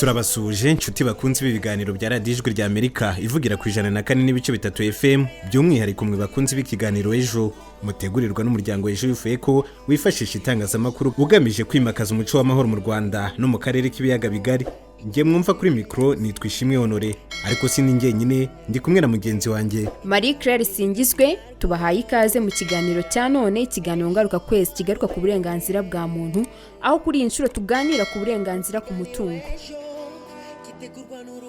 turabasuje inshuti bakunze ibiganiro bya Radio Ijwi rya Amerika ivugira ku 104.3 FM by'umwihariko mwe bakunze b'ikiganiro Ejo mutegurirwa n'umuryango Ejo Yufeko wifashisha itangazamakuru ugamije kwimakaza umuco w'amahoro mu Rwanda no mu karere k'ibiyaga bigari. Nge mwumva kuri mikro nitwishimwe Honore, ariko sindi njyenyine, ndi kumwe na mugenzi wanjye Marie Claire Singizwe. Tubahaye ikaze mu kiganiro cya none, ikiganiro ngaruka kwezi kigaruka ku burenganzira bwa muntu, aho kuri iyi nshuro tuganira ku burenganzira ku mutungo.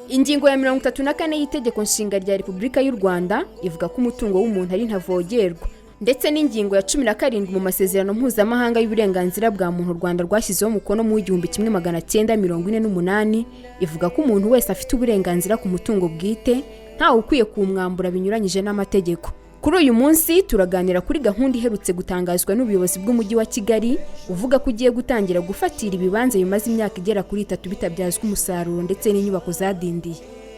Ingingo ya 34 y'itegeko nshinga rya Repubulika y'u Rwanda ivuga ko umutungo w'umuntu ari ntavogerwa, ndetse n'ingingo ya 17 mu masezerano mpuzamahanga y'uburenganzira bwa muntu Rwanda rwashyizeho umukono mu 1948 ivuga ko umuntu wese afite uburenganzira ku mutungo bwite ntawe ukwiye kumwambura binyuranyije n'amategeko. Kuri uyu munsi turaganira kuri gahunda iherutse gutangazwa n'ubuyobozi bw'umujyi wa Kigali uvuga ko ugiye gutangira gufatira ibibanza bimaze imyaka igera kuri 3 bitabyazwa umusaruro ndetse n'inyubako zadindiye.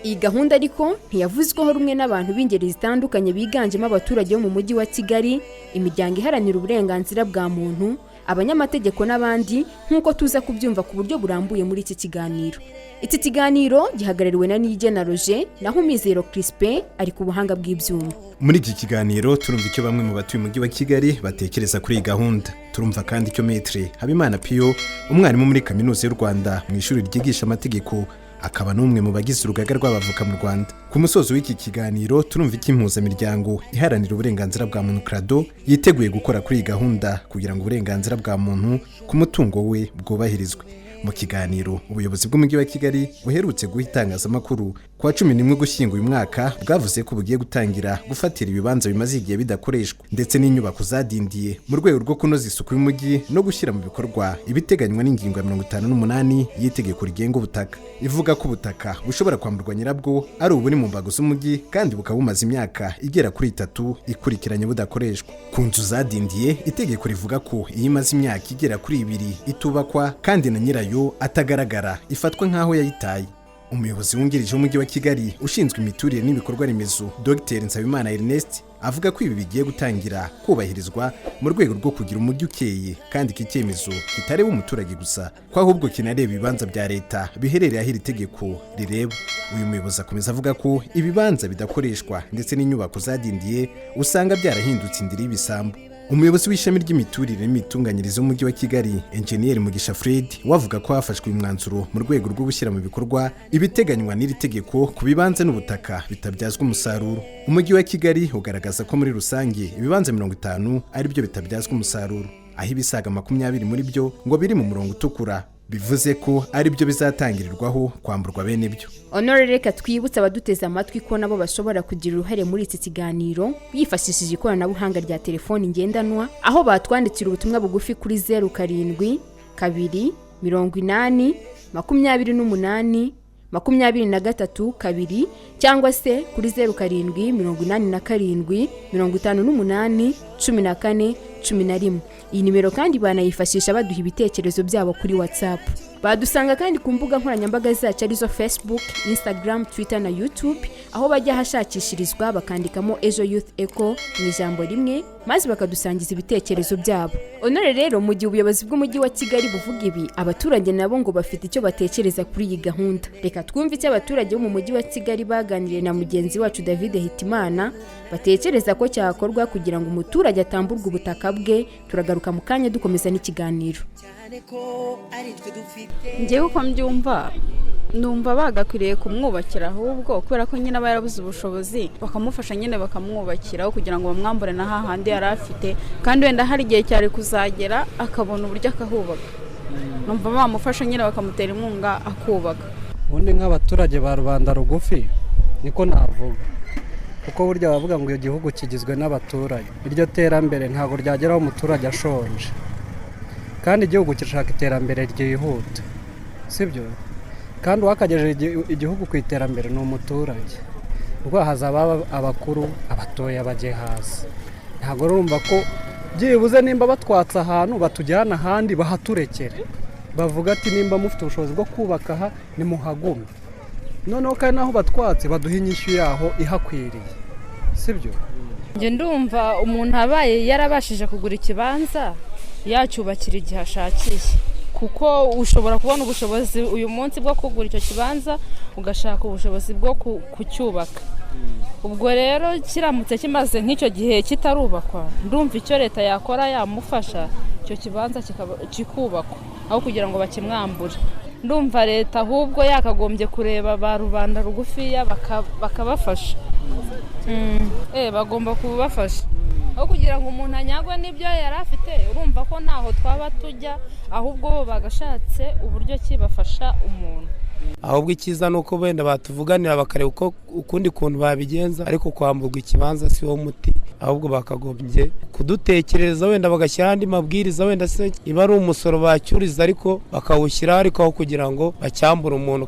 Iyi gahunda ariko ntiyavuzweho rumwe n'abantu b'ingeri zitandukanye biganjemo abaturage bo mu mujyi wa Kigali, imiryango iharanira uburenganzira bwa muntu, abanyamategeko n'abandi, nk'uko tuza kubyumva ku buryo burambuye muri iki kiganiro. Iki kiganiro gihagarariwe na Nigena Roger, naho Mizero Crispin ari ku buhanga bw'ibyuma. Muri iki kiganiro turumva icyo bamwe mu batuye umujyi wa Kigali batekereza kuri iyi gahunda. Turumva kandi icyo Maître Habimana Pio, umwarimu muri kaminuza y'u Rwanda mu ishuri ryigisha amategeko, akaba n'umwe mu bagize urugaga rw'abavoka mu Rwanda. Ku musozo w'iki kiganiro turumva iki impuzamiryango iharanira uburenganzira bwa muntu CLADHO yiteguye gukora kuri iyi gahunda kugira ngo uburenganzira bwa muntu ku mutungo we bwubahirizwe. Mu kiganiro ubuyobozi bw'umujyi wa Kigali buherutse guha itangazamakuru kwa 11 Gushyingo uyu mwaka bwavuze ko bugiye gutangira gufatira ibibanza bimaze igihe bidakoreshwa ndetse n'inyubako zadindiye mu rwego rwo kunoza isuku y'umujyi no gushyira mu bikorwa ibiteganywa n'ingingo ya 58 y'itegeko rigenga ubutaka. Ivuga ko ubutaka bushobora kwamburwa nyirabwo ari uburi mu mbago z'umujyi kandi bukaba bumaze imyaka igera kuri 3 ikurikiranye budakoreshwa. Ku nzu zadindiye itegeko rivuga ko iyi imaze imyaka igera kuri 2 itubakwa kandi na nyirayo atagaragara ifatwa nkaho yayitaye. Umuyobozi wungirije w'umujyi wa Kigali ushinzwe imiturire n'ibikorwa remezo Dr Nsabimana Ernest avuga ko ibi bigiye gutangira kubahirizwa mu rwego rwo kugira umujyi ukeye kandi iki cyemezo kitareba umuturage gusa ko ahubwo kinareba ibibanza bya leta biherereye aho iri tegeko rireba. Uyu muyobozi akomeza avuga ko ibibanza bidakoreshwa ndetse n'inyubako zadindiye usanga byarahindutse indiri y'ibisambu. Umuyobozi w'ishami ry'imiturire n'imitunganyirize w'umujyi wa Kigali Engineer Mugisha Fred wavuga ko hafashwe umwanzuro mu rwego rwo gushyira mu bikorwa ibiteganywa n'iri tegeko ku bibanza n'ubutaka bitabyazwa umusaruro. Umujyi wa Kigali ugaragaza ko muri rusange ibibanza 50 ari byo bitabyazwa umusaruro, aho ibisaga 20 muri byo ngo biri mu murongo utukura, bivuze ko ari byo bizatangirirwaho kwamburwa bene byo. Honore, reka twibutse abaduteze amatwi ko nabo bashobora kugira uruhare muri iki kiganiro bifashishije ikoranabuhanga rya telefoni ngendanwa, aho batwandikira ubutumwa bugufi kuri 07 2 80 28 23 2 cyangwa se kuri 07 87 58 14 11. Iyi nimero kandi banayifashisha baduha ibitekerezo byabo kuri WhatsApp. Badusanga kandi ku mbuga nkoranyambaga zacu arizo Facebook, Instagram, Twitter na YouTube, aho bajya hashakishirizwa bakandikamo Ejo Youth Echo mu ijambo rimwe maze bakadusangiza ibitekerezo byabo. Honore, rero mu gihe ubuyobozi bw'umujyi wa Kigali buvuga ibi, abaturage nabo ngo bafite icyo batekereza kuri iyi gahunda. Reka twumve icyo abaturage bo mu mujyi wa Kigali baganiriye na mugenzi wacu David Hitimana batekereza ko cyakorwa kugira ngo umuturage atamburwe ubutaka bwe. Turagaruka mu kanya dukomeza n'ikiganiro. Ngiye uko mbyumva numva bagakwiriye kumwubakira, ahubwo kubera ko nyine aba yarabuze ubushobozi bakamufasha nyine bakamwubakiraho kugira ngo bamwambure na hahandi yari afite, kandi wenda hari igihe cyari kuzagera akabona uburyo akahubaka. Numva bamufasha nyine bakamutera inkunga akubaka. Ubundi nk'abaturage ba rubanda rugufi niko navuga, kuko burya bavuga ngo iyo gihugu kigizwe n'abaturage, iryo terambere ntabwo ryageraho umuturage ashonje, kandi igihugu kirashaka iterambere ryihuta, sibyo? Kandi wakagejeje igihugu ku iterambere ni umuturage. Ubwo hazaba abakuru, abatoya bajye hasi. Ntabwo urumva ko byibuze nimba batwatsa ahantu batujyana ahandi bahaturekere, bavuga ati nimba mufite ubushobozi bwo kubaka aha nimuhagume, noneho kandi naho batwatse baduha inyishyu yaho ihakwiriye, sibyo? Nge ndumva umuntu abaye yarabashije kugura ikibanza yacyubakira igihe ashakiye, kuko ushobora kubona ubushobozi uyu munsi bwo kugura icyo kibanza ugashaka ubushobozi bwo kucyubaka. Ubwo rero kiramutse kimaze nk'icyo gihe kitarubakwa, ndumva icyo leta yakora yamufasha icyo kibanza kikubakwa aho kugira ngo bakimwambure. Ndumva leta ahubwo yakagombye kureba ba rubanda rugufiya bakabafasha. Bagomba kubafasha aho kugira ngo umuntu anyagwe n'ibyo yari afite. Urumva ko ntaho twaba tujya, ahubwo bo bagashatse uburyo kibafasha umuntu. Ahubwo ikiza nuko wenda batuvuganira bakareba uko ukundi kuntu babigenza, ariko kwamburwa ikibanza si wo muti. Ahubwo bakagombye kudutekereza wenda bagashyira andi mabwiriza, wenda se iba ari umusoro bacyuriza ariko bakawushyira ariko aho kugira ngo bacyambure umuntu.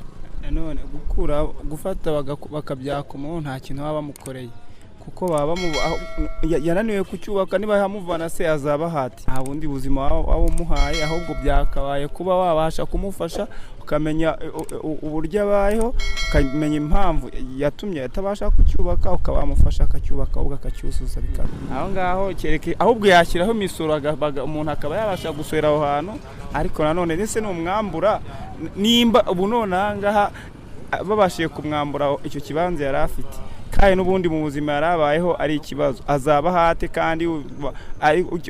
None gufata bakabyaka umuntu nta kintu baba bamukoreye, kuko baba yananiwe kucyubaka. Niba yamuvana se azaba hati nta bundi buzima waba umuhaye, ahubwo byakabaye kuba wabasha kumufasha ukamenya uburyo abayeho, ukamenya impamvu yatumye atabasha kucyubaka, ukaba wamufasha akacyubaka ahubwo akacyuzuza bikaba aho ngaho. Ahubwo yashyiraho imisoro umuntu akaba yabasha gusora aho hantu. Ariko nanone ndetse n'umwambura nimba ubu none ahangaha babashije kumwambura icyo kibanza yari afite, kandi n'ubundi mu buzima yarabayeho ari ikibazo, azaba hate kandi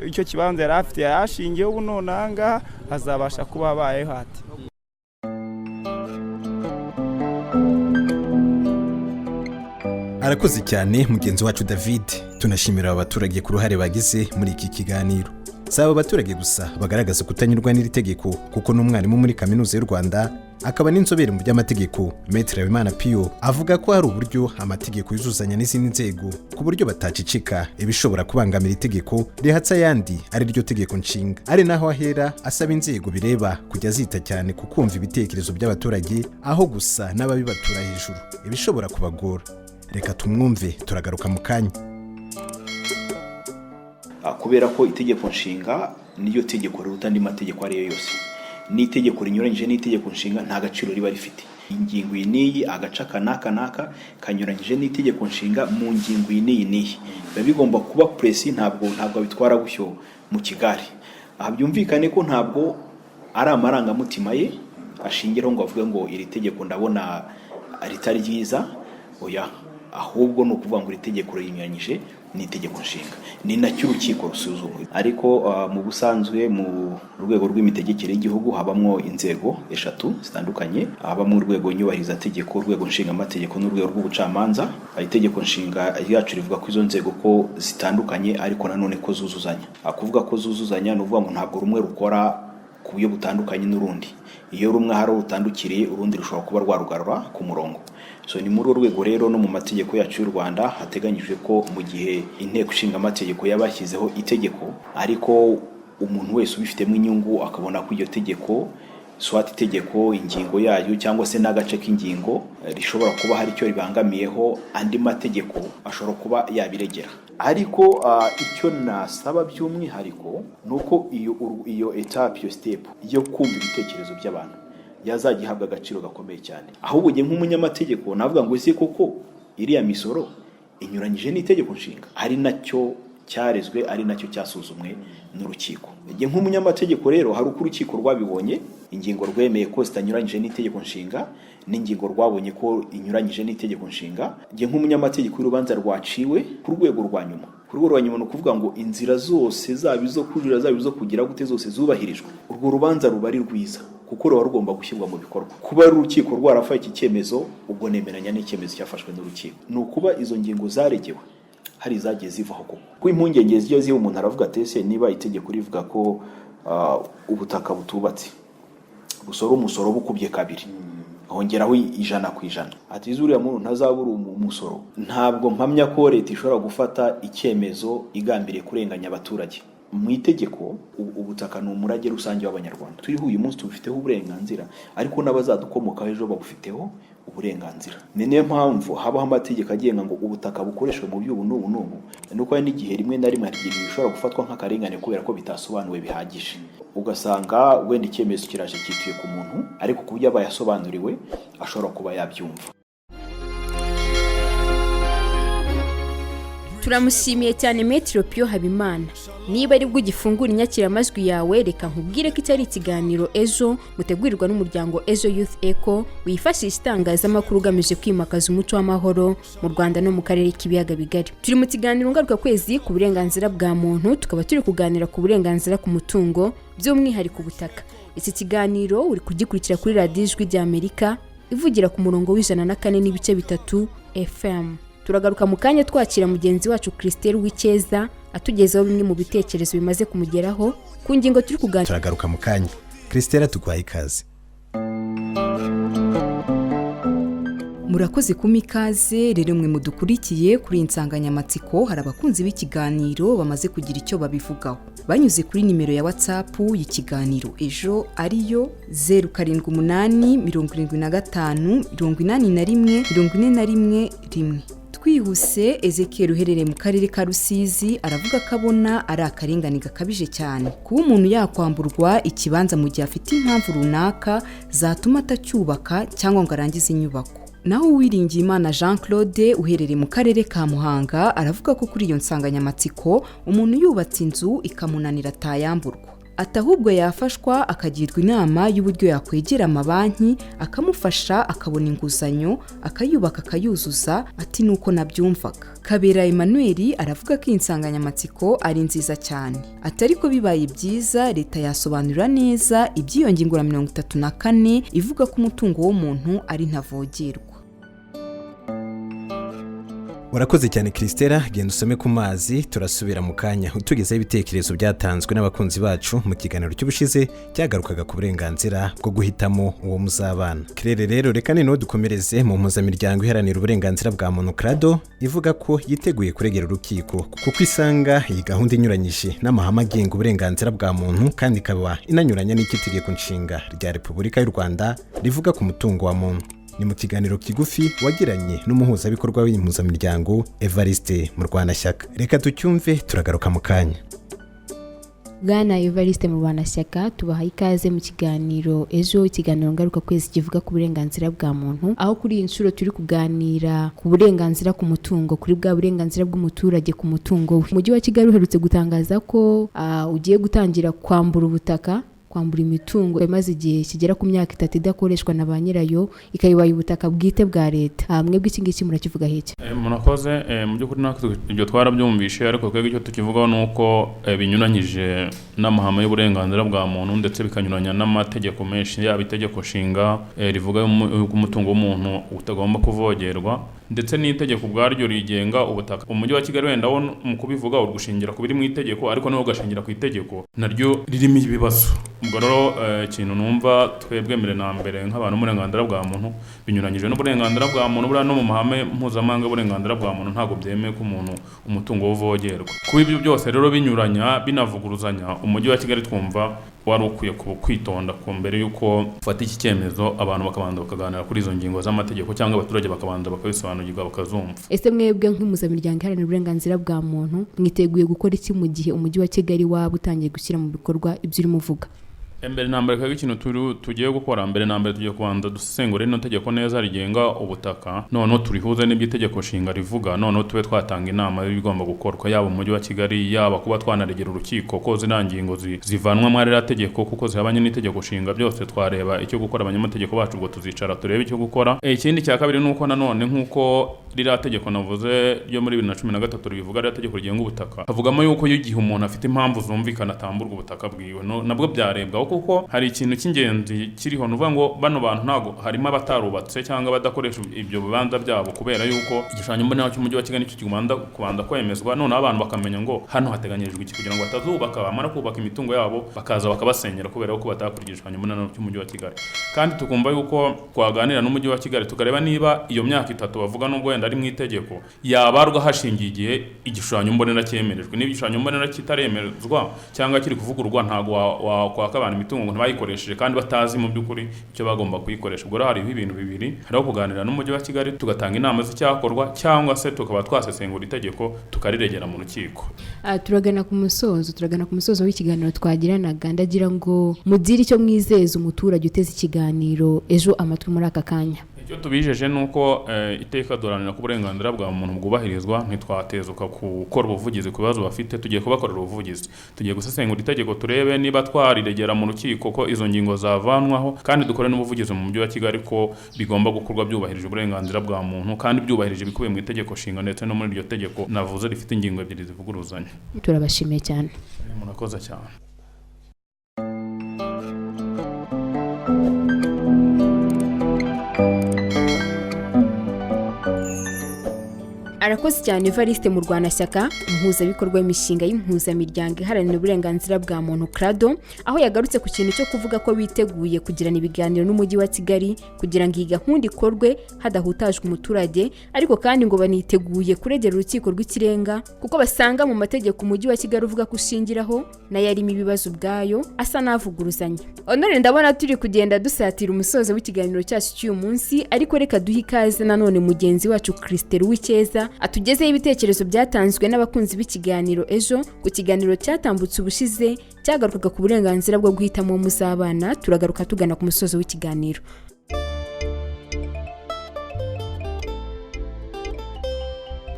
icyo kibanza yari afite yashingiyeho. Ubu none ahangaha azabasha kuba abayeho hate. Arakoze cyane mugenzi wacu David. Tunashimira abaturage ku ruhare bagize muri iki kiganiro. Saba abaturage gusa bagaragaza kutanyurwa n'iri tegeko, kuko n'umwarimu muri kaminuza y'u Rwanda akaba n'inzobere mu by'amategeko Maître Habimana Pio avuga ko hari uburyo amategeko yuzuzanya n'izindi nzego ku buryo batacicika ibishobora kubangamira itegeko rihatsa ayandi ari ryo tegeko nshinga. Ari naho ahera asaba inzego bireba kujya zita cyane ku kumva ibitekerezo by'abaturage aho gusa n'ababibatura hejuru ibishobora kubagora. Reka tumwumve, turagaruka mu kanya. Kubera ko itegeko nshinga niyo tegeko riruta andi mategeko ariyo yose. N'itegeko rinyuranyije n'itegeko nshinga nta gaciro riba rifite. Ingingo n'iyi agaca kanaka kanyuranyije n'itegeko nshinga mu ngingo n'iyi biba bigomba kuba presi, ntabwo bitwara gutyo mu Kigali. Byumvikane ko ntabwo ari amarangamutima ye ashingiraho ngo avuge ngo iri tegeko ndabona ritari ryiza, oya, ahubwo no kuvuga ngo iri tegeko rinyuranyije n'itegeko nshinga. Ni nacyo urukiko rusuzuma. Ariko mu busanzwe mu rwego rw'imitegekere y'igihugu habamwo inzego eshatu zitandukanye. Habamwo urwego nyubahirizategeko, urwego nshingaamategeko n'urwego rw'ubucamanza. Itegeko nshinga ryacu rivuga ko izo nzego ko zitandukanye ariko nanone ko zuzuzanya. Kuvuga ko zuzuzanya no kuvuga ngo ntabwo rumwe rukora ku buryo butandukanye n'urundi. Iyo rumwe hari utandukiriye urundi rushobora kuba rwarugarura ku murongo. So ni muri urwego rero no mu mategeko yacu y'u Rwanda hateganyijwe ko mu gihe inteko ishinga amategeko yabashyizeho itegeko, ariko umuntu wese ubifitemo inyungu akabona ko iryo tegeko swati itegeko ingingo yayo cyangwa se n'agace k'ingingo rishobora kuba hari icyo ribangamiyeho andi mategeko, ashobora kuba yabiregera. Ariko icyo nasaba by'umwihariko nuko iyo etape, iyo step yo kumva ibitekerezo by'abantu yazagihabwa agaciro gakomeye cyane. Ahubwo nge nk'umunyamategeko navuga ngo ese koko iriya misoro inyuranyije n'itegeko nshinga, ari nacyo cyarezwe, ari nacyo cyasuzumwe n'urukiko. Nge nk'umunyamategeko rero hari uko urukiko rwabibonye, ingingo rwemeye ko zitanyuranyije n'itegeko nshinga n'ingingo rwabonye ko inyuranyije n'itegeko nshinga. Nge nk'umunyamategeko urubanza rwaciwe ku rwego rwa nyuma. Ku rwego rwa nyuma no kuvuga ngo inzira zose zaba izo kujurira zaba izo kugira gute zose zubahirijwe, urwo rubanza ruba ari rwiza kuko ruba rugomba gushyirwa mu bikorwa. Kuba urukiko rwarafaye iki cyemezo, ubwo nemeranya n'icyemezo cyafashwe n'urukiko. Ni ukuba izo ngingo zaregewe hari zagiye zivaho koko. Ku impungenge ziyo ziho umuntu aravuga ati ese niba itegeko rivuga ko ubutaka butubatse busora umusoro bukubye kabiri, hongeraho 100%, ati zuriya muntu ntazabura umusoro. Ntabwo mpamya ko leta ishobora gufata icyemezo igambiriye kurenganya abaturage. Mu itegeko ubutaka ni umurage rusange w'Abanyarwanda. Turiho uyu munsi tubifiteho uburenganzira, ariko n'abazadukomokaho ejo babufiteho uburenganzira. Niyo mpamvu habaho amategeko agenga ngo ubutaka bukoreshwe mu by'ubu n'ubu, nuko hari n'igihe rimwe na rimwe bishobora gufatwa nk'akarengane kubera ko bitasobanuwe bihagije. Ugasanga wenda icyemezo kiraje cyituye ku muntu, ariko ku buryo abayasobanuriwe ashobora kuba yabyumva. turamushimiye cyane Maitre Pio Habimana. Niba ari bwo ugifungura inyakiramajwi yawe, reka nkubwire ko itari ikiganiro ejo mutegurirwa n'umuryango Ejo Youth Echo wifashisha itangazamakuru ugamije kwimakaza umuco w'amahoro mu Rwanda no mu karere k'ibiyaga bigari. Turi mu kiganiro ngaruka kwezi ku burenganzira bwa muntu, tukaba turi kuganira ku burenganzira ku mutungo by'umwihariko ubutaka. Iki kiganiro uri kugikurikira kuri Radio Ijwi ry'Amerika ivugira ku murongo w'104.3 FM. Turagaruka mu kanya twakira mugenzi wacu Christelle W'icyeza atugezeho bimwe mu bitekerezo bimaze kumugeraho ku ngingo turi kuganira. Turagaruka mu kanya. Christelle tugwaye ikaze. Murakoze kumikaze rero mwe mudukurikiye kuri insanganyamatsiko. Hari abakunzi b'ikiganiro bamaze kugira icyo babivugaho banyuze kuri nimero ya WhatsApp y'Ikiganiro Ejo ariyo 0785854141. Twihuse Ezekiel uherereye mu karere ka Rusizi aravuga ko abona ari akarengane gakabije cyane kuba umuntu yakwamburwa ikibanza mu gihe afite impamvu runaka zatuma atacyubaka cyangwa ngo arangize inyubako. Naho Uwiringiyimana Jean Claude uherereye mu karere ka Muhanga aravuga ko kuri iyo nsanganyamatsiko umuntu yubatse inzu ikamunanira atayamburwa, atahubwo yafashwa akagirwa inama y'uburyo yakwegera amabanki akamufasha akabona inguzanyo akayubaka akayuzuza. Ati nuko nabyumvaga. Kabera Emmanuel aravuga ko insanganyamatsiko ari nziza cyane, atari ko bibaye byiza leta yasobanura neza iby'iyo ngingo ya 34 ivuga ko umutungo w'umuntu ari ntavogerwa. Urakoze cyane Christelle, genda usome ku mazi. Turasubira mu kanya utugezeho ibitekerezo byatanzwe n'abakunzi bacu mu kiganiro cy'ubushize cyagarukaga ku burenganzira bwo guhitamo uwo muzabana. Kirere rero reka nino dukomereze mu mpuzamiryango iharanira uburenganzira bwa muntu CLADHO ivuga ko yiteguye kuregera urukiko kuko isanga iyi gahunda inyuranyije n'amahame agenga uburenganzira bwa muntu kandi ikaba inanyuranya n'itegeko nshinga rya Repubulika y'u Rwanda rivuga ku mutungo wa muntu. Ni mu kiganiro kigufi wagiranye n'umuhuzabikorwa w'impuzamiryango Evariste Murwanashyaka. Reka tucyumve, turagaruka mu kanya. Bwana Evariste Murwanashyaka, tubahaye ikaze mu kiganiro Ejo, ikiganiro ngaruka kwezi kivuga ku burenganzira bwa muntu, aho kuri iyi nshuro turi kuganira ku burenganzira ku mutungo, kuri bwa burenganzira bw'umuturage ku mutungo we. Umujyi wa Kigali uherutse gutangaza ko ugiye gutangira kwambura ubutaka, kwambura imitungo imaze igihe kigera ku myaka 3 idakoreshwa na ba nyirayo ikayibaye ubutaka bwite bwa leta. Mwebwe iki ngiki murakivuga heke? Murakoze. Mu by'ukuri natwe ibyo twarabyumvishe, ariko twebwe icyo tukivugaho nuko binyuranyije n'amahame y'uburenganzira bwa muntu ndetse bikanyuranya n'amategeko menshi, yaba itegeko nshinga rivuga ko umutungo w'umuntu utagomba kuvogerwa ndetse n'itegeko ubwaryo rigenga ubutaka. Umujyi wa Kigali wenda wo mu kubivuga urugushingira ku biri mu itegeko, ariko naho ugashingira ku itegeko naryo ririmo ibibazo. Ubwo rero ikintu numva twebwe mbere na mbere nk'abantu uburenganzira bwa muntu binyuranyije n'uburenganzira bwa muntu, buriya no mu mahame mpuzamahanga y'uburenganzira bwa muntu ntabwo byemeye ko umuntu umutungo uvogerwa. Kuba ibyo byose rero binyuranya binavuguruzanya, umujyi wa Kigali twumva wari ukwiye kwitonda ku mbere yuko ufata iki cyemezo, abantu bakabanza bakaganira kuri izo ngingo z'amategeko cyangwa abaturage bakabanza bakabisobanukirwa bakazumva. Ese mwebwe nk'impuzamiryango iharanira uburenganzira bwa muntu mwiteguye gukora iki mu gihe umujyi wa Kigali waba utangiye gushyira mu bikorwa ibyo urimo uvuga? Mbere na mbere ikintu tugiye gukora, mbere na mbere tugiye kubanza dusesengura ino tegeko neza rigenga ubutaka, noneho turihuze n'iby'itegeko nshinga rivuga, noneho tube twatanga inama y'ibigomba gukorwa, yaba umujyi wa Kigali, yaba kuba twanaregera urukiko ko zinangingo zivanwa muri iriya tegeko kuko zihabanye n'itegeko nshinga. Byose twareba icyo gukora, abanyamategeko bacu ubwo tuzicara turebe icyo gukora. Ikindi cya kabiri nuko nanone nk'uko ririya tegeko navuze ryo muri 2013 ribivuga, ririya tegeko rigenga ubutaka havugamo yuko igihe umuntu afite impamvu zumvikana atamburwa ubutaka bwiwe, nabwo byarebwa kuko hari ikintu cy'ingenzi kiriho, nuvuga ngo bano bantu ntago harimo abatarubatse cyangwa badakoresha ibyo bibanza byabo kubera yuko igishushanyo mbonera cy'umujyi wa Kigali cyo kubanza kwemezwa, none abantu bakamenya ngo hano hateganyirijwe iki kugira ngo batazubaka, bamara kubaka imitungo yabo bakaza bakabasenyera kubera yuko batakurikije igishushanyo mbonera cy'umujyi wa Kigali. Kandi tukumva yuko twaganira n'umujyi wa Kigali tukareba niba iyo myaka 3 bavuga nubwo wenda ari mu itegeko yabarwa hashingiye igihe igishushanyo mbonera cyemerejwe. Niba igishushanyo mbonera kitaremerezwa cyangwa kiri kuvugururwa, ntago wakwaka abantu imitungo ngo bayikoresheje kandi batazi mu by'ukuri icyo bagomba kuyikoresha. Ubwo hariho ibintu bibiri, hariho kuganira n'umujyi wa Kigali tugatanga inama z'icyakorwa, cyangwa se tukaba twasesengura itegeko tukariregera mu rukiko. Turagana ku musozo w'ikiganiro twagiranaga. Ndagira ngo mugire icyo mwizeza umuturage uteze ikiganiro Ejo amatwi muri aka kanya. icyo tubijeje nuko iteka duranira ku burenganzira bwa muntu bwubahirizwa, ntitwatezuka gukora ubuvugizi ku bibazo bafite. Tugiye kubakorera ubuvugizi, tugiye gusesengura itegeko turebe niba twariregera mu rukiko ko izo ngingo zavanwaho, kandi dukore n'ubuvugizi mu mujyi wa Kigali ko bigomba gukorwa byubahirije uburenganzira bwa muntu kandi byubahirije ibikubiye mu itegeko nshinga ndetse no muri iryo tegeko navuze rifite ingingo ebyiri zivuguruzanya. Turabashimiye cyane. Murakoze cyane. Arakoze cyane Evariste Murwanashyaka, umuhuzabikorwa w'imishinga y'impuzamiryango iharanira uburenganzira bwa muntu CLADHO, aho yagarutse ku kintu cyo kuvuga ko biteguye kugirana ibiganiro n'umujyi wa Kigali kugira ngo iyi gahunda ikorwe hadahutajwe umuturage, ariko kandi ngo baniteguye kuregera urukiko rw'ikirenga kuko basanga mu mategeko umujyi wa Kigali uvuga ko ushingiraho nayo arimo ibibazo ubwayo asa n'avuguruzanya. Honore, ndabona turi kugenda dusatira umusozo w'ikiganiro cyacu cy'uyu munsi, ariko reka duhe ikaze nanone mugenzi wacu Christelle W'icyeza atugezeho ibitekerezo byatanzwe n'abakunzi b'ikiganiro ejo ku kiganiro cyatambutse ubushize cyagarukaga ku burenganzira bwo guhitamo muzabana. Turagaruka tugana ku musozo w'ikiganiro.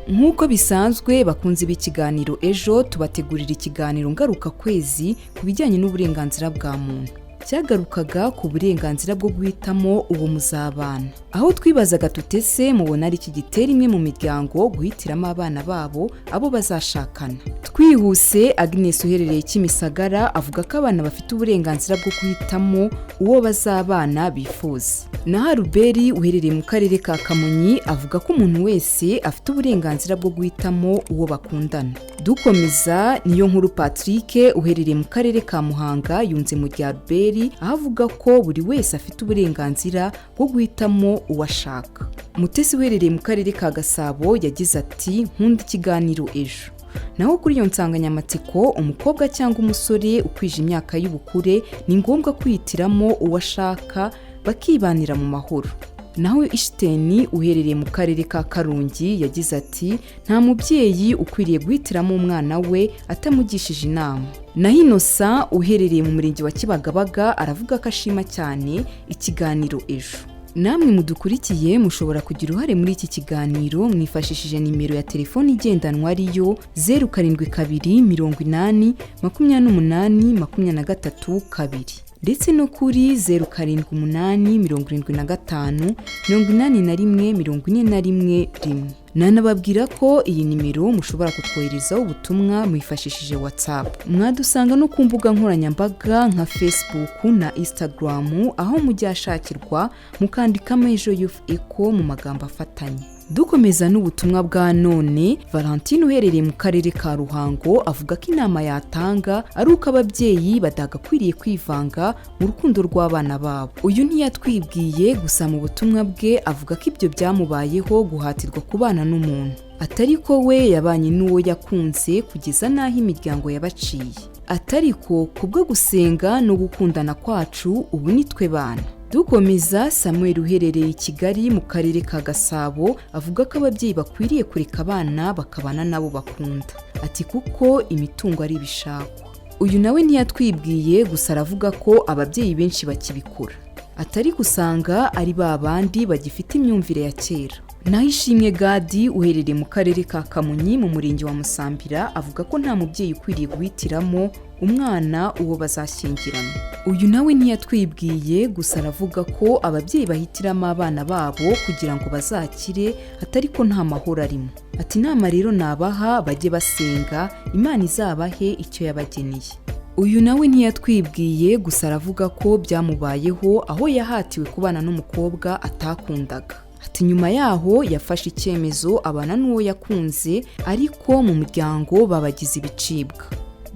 Nk'uko bisanzwe bakunzi b'ikiganiro ejo tubategurira ikiganiro ngaruka kwezi ku bijyanye n'uburenganzira bwa muntu. Cyagarukaga ku burenganzira bwo guhitamo uwo muzabana, aho twibazaga tutese mubona ari iki gitera imwe mu miryango guhitiramo abana babo abo bazashakana. Twihuse, Agnes uherereye Kimisagara avuga ko abana bafite uburenganzira bwo guhitamo uwo bazabana bifuza. Naho Ruberi uherereye mu karere ka Kamonyi avuga ko umuntu wese afite uburenganzira bwo guhitamo uwo bakundana. Dukomeza, niyo nkuru Patrick uherereye mu karere ka Muhanga yunze mu rya Ruberi aho avuga ko buri wese afite uburenganzira bwo guhitamo uwashaka. Mutesi uherereye mu karere ka Gasabo yagize ati nkunda ikiganiro ejo. Naho kuri iyo nsanganyamatsiko, umukobwa cyangwa umusore ukwije imyaka y'ubukure ni ngombwa kwihitiramo uwashaka bakibanira mu mahoro. Naho Ishteni uherereye mu karere ka Karongi yagize ati nta mubyeyi ukwiriye guhitiramo umwana we atamugishije inama. Naho Innocent uherereye mu murenge wa Kibagabaga aravuga ko ashima cyane ikiganiro ejo. Namwe mudukurikiye mushobora kugira uruhare muri iki kiganiro mwifashishije nimero ya telefoni igendanwa ariyo 0782 ndetse no kuri 0788758141. Nanababwira ko iyi nimero mushobora kutwoherezaho ubutumwa mwifashishije WhatsApp. Mwadusanga no ku mbuga nkoranyambaga nka Facebook na Instagram aho mujyashakirwa mukandikamo Ejo Youth Echo mu magambo afatanye. Dukomeza n'ubutumwa bwa none, Valentine uherereye mu karere ka Ruhango avuga ko inama yatanga ari uko ababyeyi badagakwiriye kwivanga mu rukundo rw'abana babo. Uyu ntiyatwibwiye gusa mu butumwa bwe avuga ko ibyo byamubayeho guhatirwa kubana n'umuntu, atariko we yabanye n'uwo yakunze kugeza n'aho imiryango yabaciye. Atariko kubwo gusenga no gukundana kwacu ubu nitwe bana. Dukomeza, Samuel uherereye i Kigali mu karere ka Gasabo avuga ko ababyeyi bakwiriye kureka abana bakabana nabo bakunda, ati kuko imitungo ari ibishakwa. Uyu nawe ntiyatwibwiye gusa aravuga ko ababyeyi benshi bakibikora, atari gusanga ari babandi bagifite imyumvire ya kera. Naho Ishimwe Gadi uherereye mu karere ka Kamonyi mu murenge wa Musambira avuga ko nta mubyeyi ukwiriye guhitiramo umwana uwo bazashyingirana. Uyu nawe ntiyatwibwiye gusa aravuga ko ababyeyi bahitiramo abana babo kugira ngo bazakire, atari ko nta mahoro arimo. Ati inama rero nabaha bajye basenga Imana izabahe icyo yabageneye. Uyu nawe ntiyatwibwiye gusa aravuga ko byamubayeho aho yahatiwe kubana n'umukobwa atakundaga. Ati nyuma yaho yafashe icyemezo abana n'uwo yakunze ariko mu muryango babagize ibicibwa.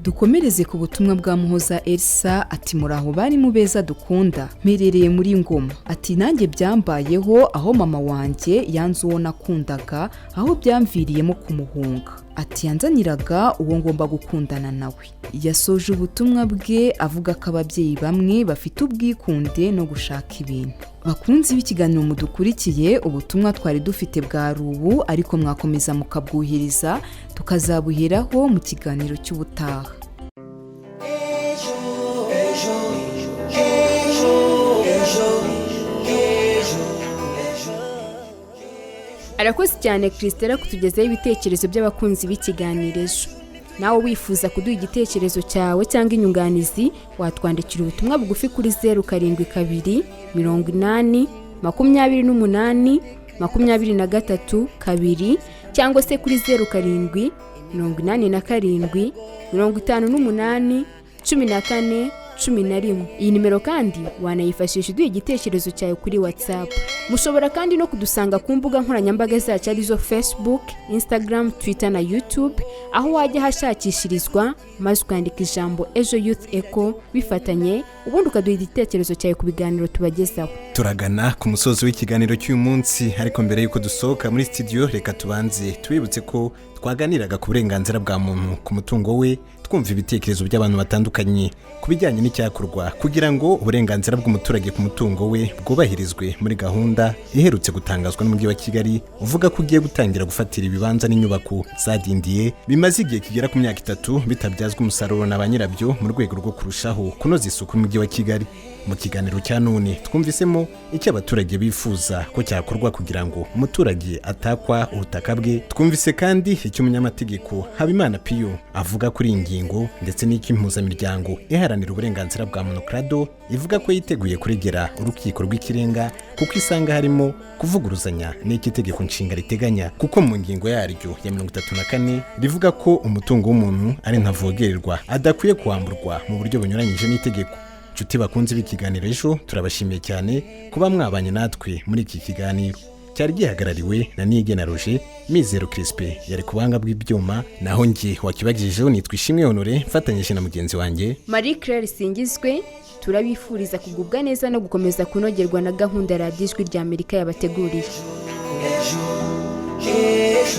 Dukomereze ku butumwa bwa Muhoza Elsa ati muraho bari mu beza dukunda mperereye muri Ngoma. Ati nanjye byambayeho aho mama wanjye yanze uwo nakundaga aho byamviriyemo kumuhunga. Ati yanzaniraga uwo ngomba gukundana nawe. Yasoje ubutumwa bwe avuga ko ababyeyi bamwe bafite ubwikunde no gushaka ibintu. Bakunzi b'ikiganiro mudukurikiye, ubutumwa twari dufite bwa rubu ariko mwakomeza mukabwuhiriza tukazabuheraho mu kiganiro cy'ubutaha. arakoze cyane Christella kutugezaho ibitekerezo by'abakunzi b'ikiganiro ejo. Nawe wifuza kuduha igitekerezo cyawe cyangwa inyunganizi watwandikira ubutumwa bugufi kuri 072 80 28 23 2 cyangwa se kuri 07 87 58 14 11. Iyi nimero kandi wanayifashisha uduha igitekerezo cyawe kuri WhatsApp. Mushobora kandi no kudusanga ku mbuga nkoranyambaga zacu arizo Facebook, Instagram, Twitter na YouTube, aho wajya hashakishirizwa maze ukandika ijambo Ejo Youth Echo bifatanye, ubundi ukaduha igitekerezo cyawe ku biganiro tubagezaho. Turagana ku musozi w'ikiganiro cy'uyu munsi, ariko mbere yuko dusohoka muri studio reka tubanze twibutse ko twaganiraga ku burenganzira bwa muntu ku mutungo we, twumva ibitekerezo by'abantu batandukanye ku bijyanye n'icyakorwa kugira ngo uburenganzira bw'umuturage ku mutungo we bwubahirizwe muri gahunda iherutse gutangazwa n'umujyi wa Kigali uvuga ko ugiye gutangira gufatira ibibanza n'inyubako zadindiye bimaze igihe kigera ku myaka 3 bitabyazwa umusaruro na ba nyirabyo mu rwego rwo kurushaho kunoza isuku mu mujyi wa Kigali. Mu kiganiro cya none twumvisemo icyo abaturage bifuza ko cyakorwa kugira ngo umuturage atakwa ubutaka bwe. Twumvise kandi icyo umunyamategeko Habimana Pio avuga kuri ingingo ndetse n'icyo impuzamiryango iharanira uburenganzira bwa muntu CLADHO ivuga ko yiteguye kuregera urukiko rw'ikirenga kuko isanga harimo kuvuguruzanya n'iki tegeko nshinga riteganya, kuko mu ngingo yaryo ya 34 rivuga ko umutungo w'umuntu ari ntavogererwa adakwiye kwamburwa mu buryo bunyuranyije n'itegeko. Nshuti bakunze b'ikiganiro ejo, turabashimiye cyane kuba mwabanye natwe muri iki kiganiro. Cyari gihagarariwe na Nigena Roger, Mizero Crispe yari kubanga bw'ibyuma, naho ngi wakibagijeho nitwa Ishimwe Honore mfatanyije na mugenzi wanjye Marie Claire Singizwe. Turabifuriza kugubwa neza no gukomeza kunogerwa na gahunda Radio Ijwi ry'Amerika yabateguriye. Ejo